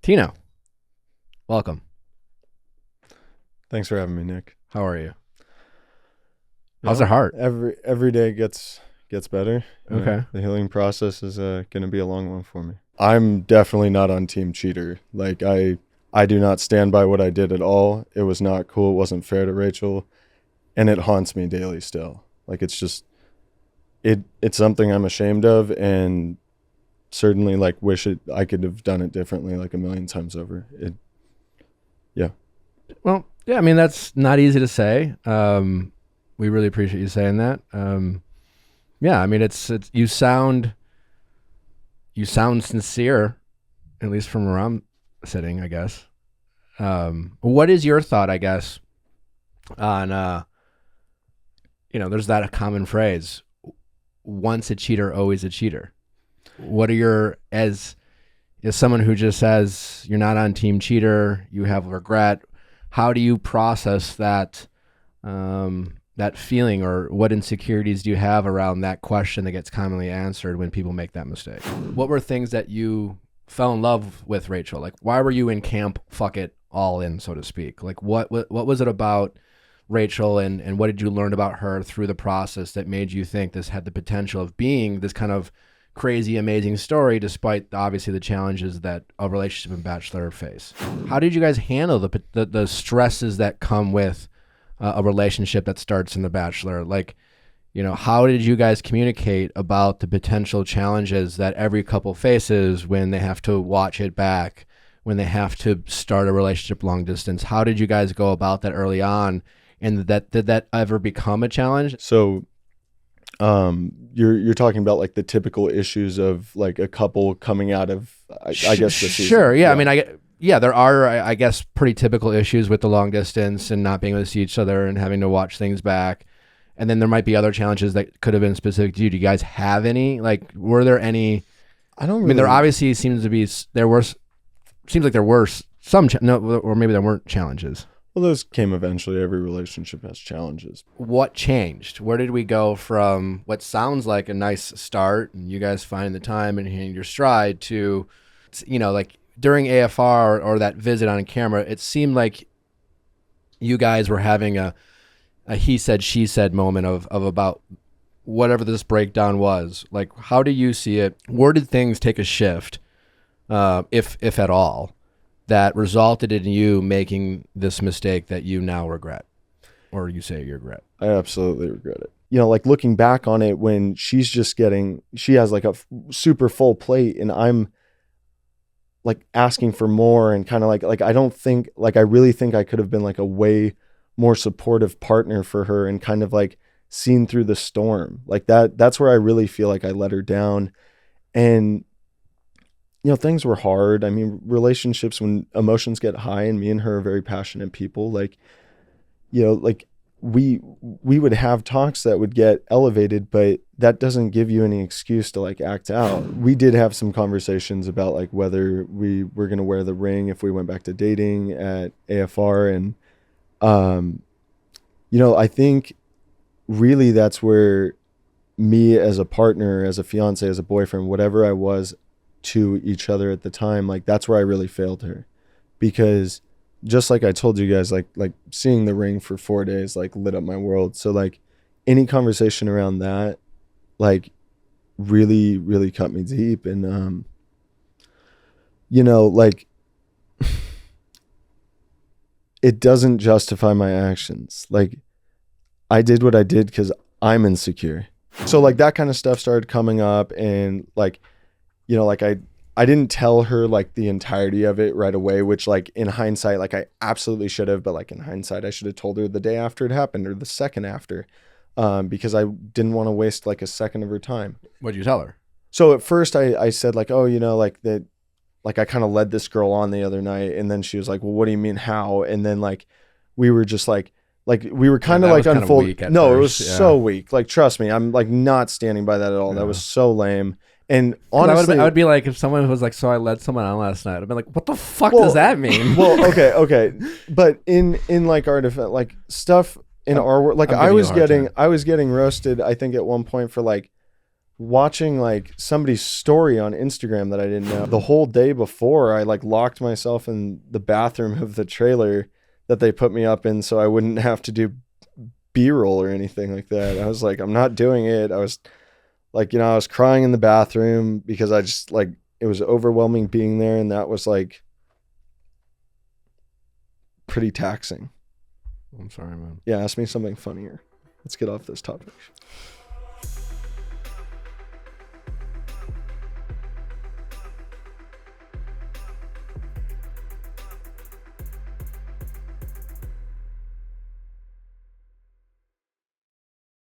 Tino, welcome. Thanks for having me, Nick. How are you? How's the heart? Every day gets better. Okay. The healing process is going to be a long one for me. I'm definitely not on team cheater. Like I do not stand by what I did at all. It was not cool. It wasn't fair to Rachel, and it haunts me daily still. Like it's just it's something I'm ashamed of, and certainly like I could have done it differently like a million times over. Well, yeah, I mean, that's not easy to say. We really appreciate you saying that. Yeah, I mean, it's you sound sincere, at least from where I'm sitting, I guess. What is your thought, I guess, on, there's that common phrase, once a cheater, always a cheater. What are your, as someone who just says you're not on team cheater, you have regret, how do you process that that feeling, or what insecurities do you have around that question that gets commonly answered when people make that mistake? What were things that you fell in love with Rachel? Like, why were you in camp, fuck it, all in, so to speak? Like, what was it about Rachel, and what did you learn about her through the process that made you think this had the potential of being this kind of crazy, amazing story, despite obviously the challenges that a relationship and Bachelor face? How did you guys handle the stresses that come with a relationship that starts in the Bachelor? Like, how did you guys communicate about the potential challenges that every couple faces when they have to watch it back, when they have to start a relationship long distance? How did you guys go about that early on? And did that ever become a challenge? So you're talking about like the typical issues of like a couple coming out of I guess the season. Sure, yeah. I mean, there are, I guess, pretty typical issues with the long distance and not being able to see each other and having to watch things back. And then there might be other challenges that could have been specific to you. Do you guys have any? Like, were there any? I don't. I mean, there obviously seems like there were some, or maybe there weren't challenges. Well, those came eventually. Every relationship has challenges. What changed? Where did we go from what sounds like a nice start and you guys finding the time and hitting your stride to, like during AFR or that visit on camera, it seemed like you guys were having a he said, she said moment of about whatever this breakdown was. Like, how do you see it? Where did things take a shift, if at all, that resulted in you making this mistake that you now regret, or you say you regret? I absolutely regret it. Like looking back on it, when she has like a super full plate and I'm like asking for more, and kind of like I don't think, like I really think I could have been like a way more supportive partner for her and kind of like seen through the storm. Like that's where I really feel like I let her down. And things were hard. I mean, relationships, when emotions get high, and me and her are very passionate people, like, like we would have talks that would get elevated, but that doesn't give you any excuse to like act out. We did have some conversations about like whether we were going to wear the ring if we went back to dating at AFR. And, I think really that's where me as a partner, as a fiance, as a boyfriend, whatever I was to each other at the time, like that's where I really failed her. Because just like I told you guys, like seeing the ring for 4 days like lit up my world. So like any conversation around that like really, really cut me deep. And like it doesn't justify my actions. Like I did what I did because I'm insecure. So like that kind of stuff started coming up, and like like I didn't tell her like the entirety of it right away, which like in hindsight, like I absolutely should have, but like in hindsight, I should have told her the day after it happened or the second after, because I didn't want to waste like a second of her time. What'd you tell her? So at first I said like, oh, like that, like I kind of led this girl on the other night. And then she was like, well, what do you mean how? And then like, we were just like we were kind of like unfolding. No, first. It was so weak. Like, trust me, I'm like not standing by that at all. Yeah. That was so lame. And honestly, I would be like, if someone was like, so I led someone on last night, I'd be like, what the fuck does that mean? Well, okay. But in like our defense, like stuff in our work, like I was getting roasted, I think at one point for like watching like somebody's story on Instagram that I didn't know. The whole day before, I like locked myself in the bathroom of the trailer that they put me up in so I wouldn't have to do B-roll or anything like that. I was like, I'm not doing it. I was like, I was crying in the bathroom because I just like, it was overwhelming being there. And that was like pretty taxing. I'm sorry, man. Yeah. Ask me something funnier. Let's get off this topic.